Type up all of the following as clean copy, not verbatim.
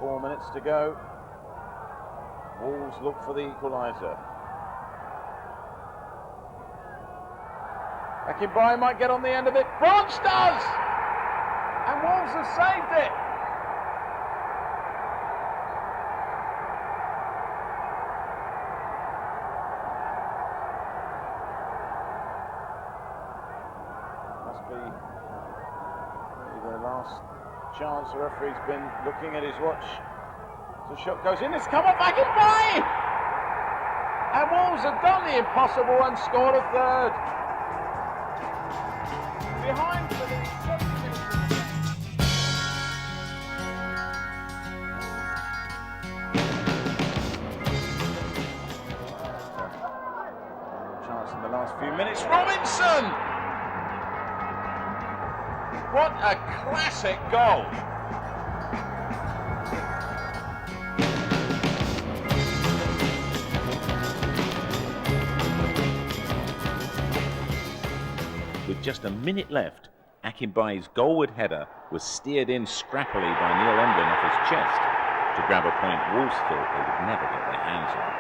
4 minutes to go. Wolves look for the equaliser. Akinbaye might get on the end of it. Branch does! And Wolves have saved it. Must be the last chance. The referee's been looking at his watch. The shot goes in. It's come up Akinbaye! And Wolves have done the impossible and scored a third. Behind for the 70 minutes. Chance in the last few minutes. Robinson! What a classic goal. With just a minute left, Akinbaye's goalward header was steered in scrappily by Neil Emblem off his chest to grab a point Wolves thought they would never get their hands on.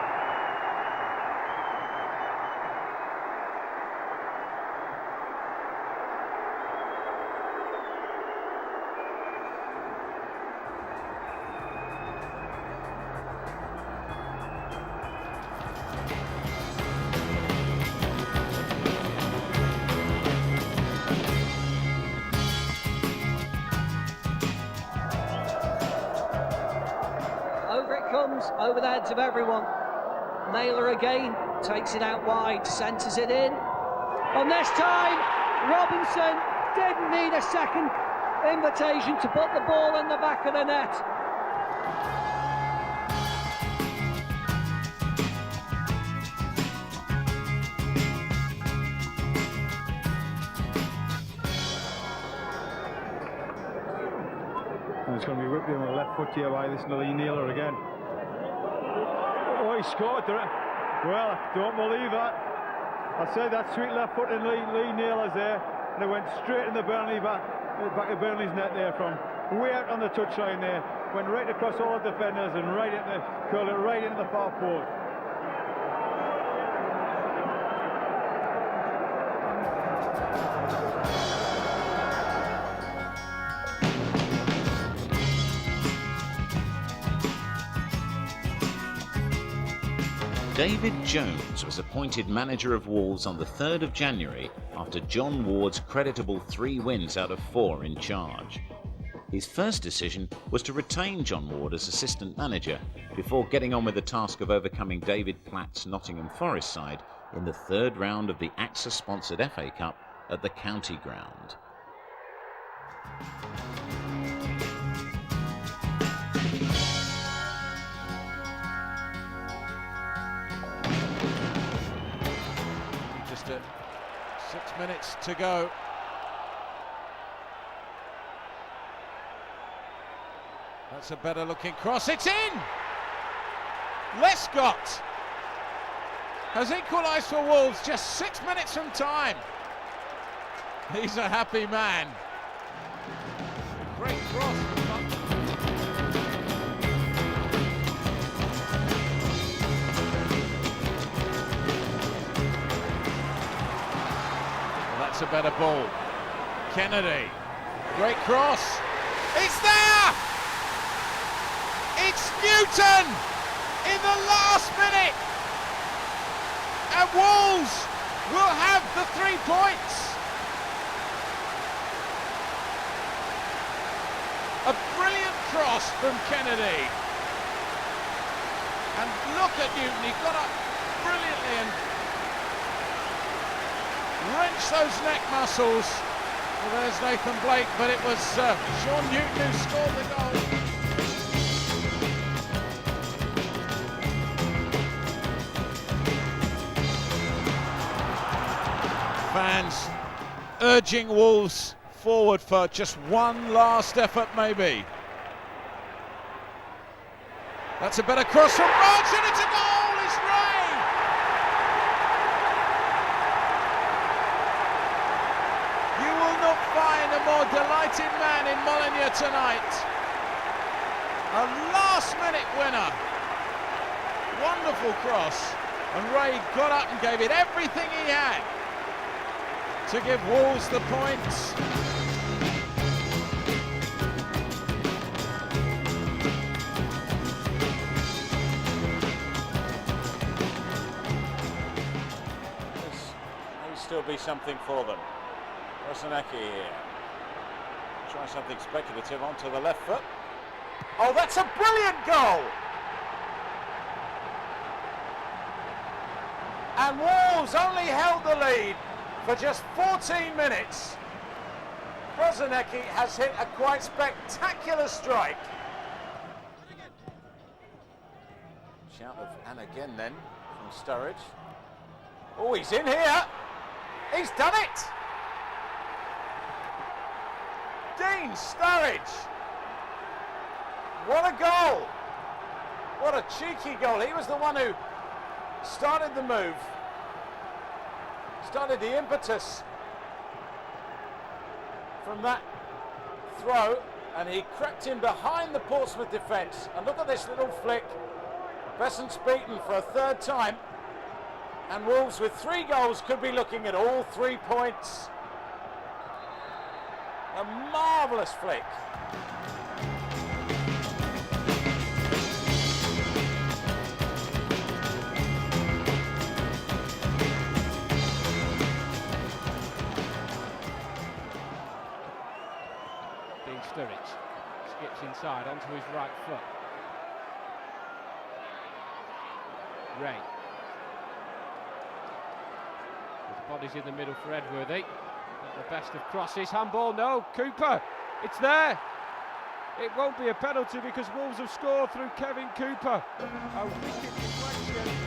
Over the heads of everyone. Naylor again takes it out wide, centres it in. And this time, Robinson didn't need a second invitation to put the ball in the back of the net. And it's going to be whipped in with a left foot here by this Lee Naylor again. Oh, he scored there. Well, I don't believe that. I said that sweet left foot in Lee Naylor's there, and it went straight in the Burnley back of Burnley's net there from way out on the touchline there. Went right across all the defenders and right into curled it right into the far post. David Jones was appointed manager of Wolves on the 3rd of January after John Ward's creditable 3 wins out of 4 in charge. His first decision was to retain John Ward as assistant manager before getting on with the task of overcoming David Platt's Nottingham Forest side in the 3rd round of the AXA-sponsored FA Cup at the County Ground. Just 6 minutes to go. That's a better looking cross. It's in! Lescott has equalised for Wolves just 6 minutes from time. He's a happy man. Great cross. That's a better ball. Kennedy, great cross. It's there! It's Newton in the last minute, and Wolves will have the 3 points. A brilliant cross from Kennedy, and look at Newton. He got up brilliantly and wrenched those neck muscles. Well, there's Nathan Blake, but it was Sean Newton who scored the goal. Fans urging Wolves forward for just one last effort, maybe. That's a better cross from Branch, and it's a goal! It's Rae! You will not find a more delighted man in Millennium tonight. A last-minute winner. Wonderful cross. And Rae got up and gave it everything he had to give Wolves the points. May still be something for them. Rosanecki here. Try something speculative onto the left foot. Oh, that's a brilliant goal! And Wolves only held the lead for just 14 minutes. Rosanecki has hit a quite spectacular strike. Shout of and again then from Sturridge. Oh, he's in here. He's done it. Dean Sturridge. What a goal. What a cheeky goal. He was the one who started the move, started the impetus from that throw, and he crept in behind the Portsmouth defence. And look at this little flick. Besant's beaten for a third time, and Wolves with 3 goals could be looking at all 3 points. A marvellous flick. Sturridge skips inside onto his right foot. Rae. His body's in the middle for Edworthy. Not the best of crosses. Handball, no. Cooper. It's there. It won't be a penalty because Wolves have scored through Kevin Cooper. A wicked deflection.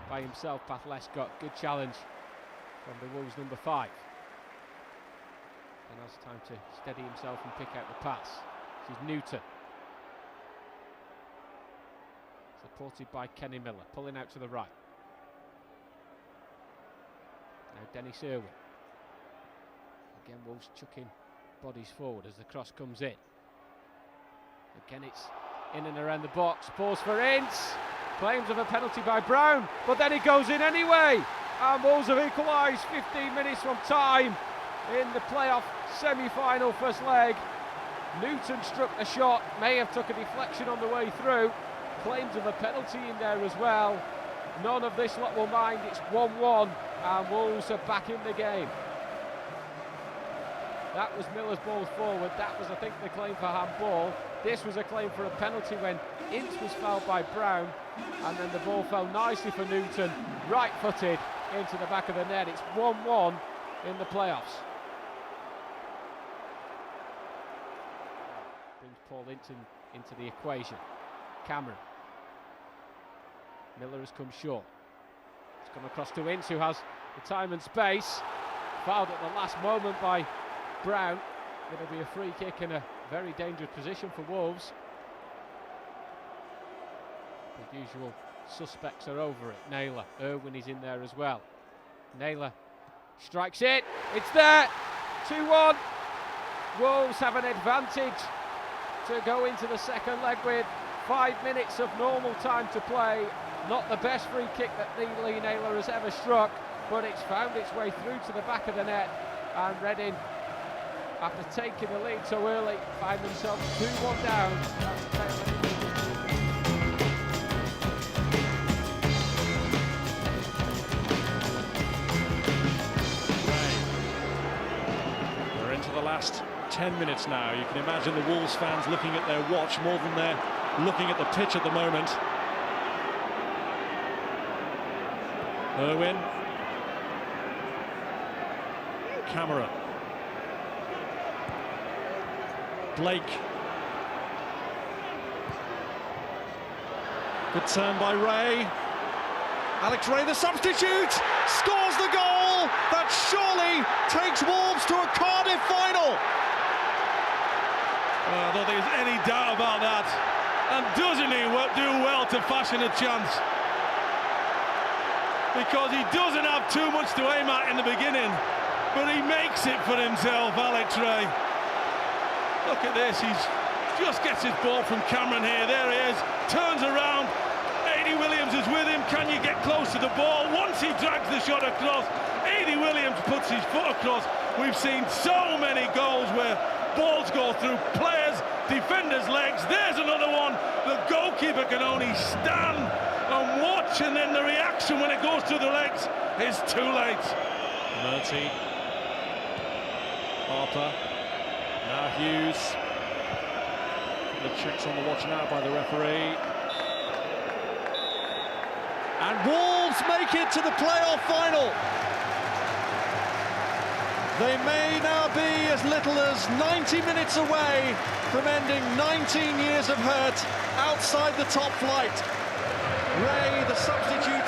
By himself, Path-Lescott. Good challenge from the Wolves number 5. And has time to steady himself and pick out the pass. This is Newton. Supported by Kenny Miller, pulling out to the right. Now Dennis Irwin. Again, Wolves chucking bodies forward as the cross comes in. Again, it's in and around the box. Pause for Ince. Claims of a penalty by Brown, but then it goes in anyway. And Wolves have equalised 15 minutes from time in the playoff semi-final first leg. Newton struck a shot, may have took a deflection on the way through. Claims of a penalty in there as well. None of this lot will mind. It's 1-1 and Wolves are back in the game. That was Miller's ball forward. That was, I think, the claim for handball. This was a claim for a penalty when Ince was fouled by Brown, and then the ball fell nicely for Newton, right-footed into the back of the net. It's 1-1 in the playoffs. Brings Paul Linton into the equation. Cameron. Miller has come short. It's come across to Ince, who has the time and space. Fouled at the last moment by Brown. It'll be a free kick in a very dangerous position for Wolves. The usual suspects are over it. Naylor, Irwin is in there as well. Naylor strikes it. It's there. 2-1. Wolves have an advantage to go into the second leg with 5 minutes of normal time to play. Not the best free kick that Lee Naylor has ever struck, but it's found its way through to the back of the net, and Reading, after taking the lead so early, find themselves 2-1 down. We're into the last 10 minutes now. You can imagine the Wolves fans looking at their watch more than they're looking at the pitch at the moment. Irwin. Camera. Blake. Good turn by Rae. Alex Rae, the substitute, scores the goal that surely takes Wolves to a Cardiff final. I don't think there's any doubt about that. And doesn't he do well to fashion a chance? because he doesn't have too much to aim at in the beginning, but he makes it for himself, Alex Rae. Look at this, he just gets his ball from Cameron here. There he is, turns around. 80 Williams is with him. Can you get close to the ball? Once he drags the shot across, 80 Williams puts his foot across. We've seen so many goals where balls go through players, defenders' legs. There's another one. The goalkeeper can only stand and watch, and then the reaction when it goes through the legs is too late. Murty, Harper, now Hughes. The checks on the watch now by the referee. And Wolves make it to the playoff final. They may now be as little as 90 minutes away from ending 19 years of hurt outside the top flight. Rae, the substitute,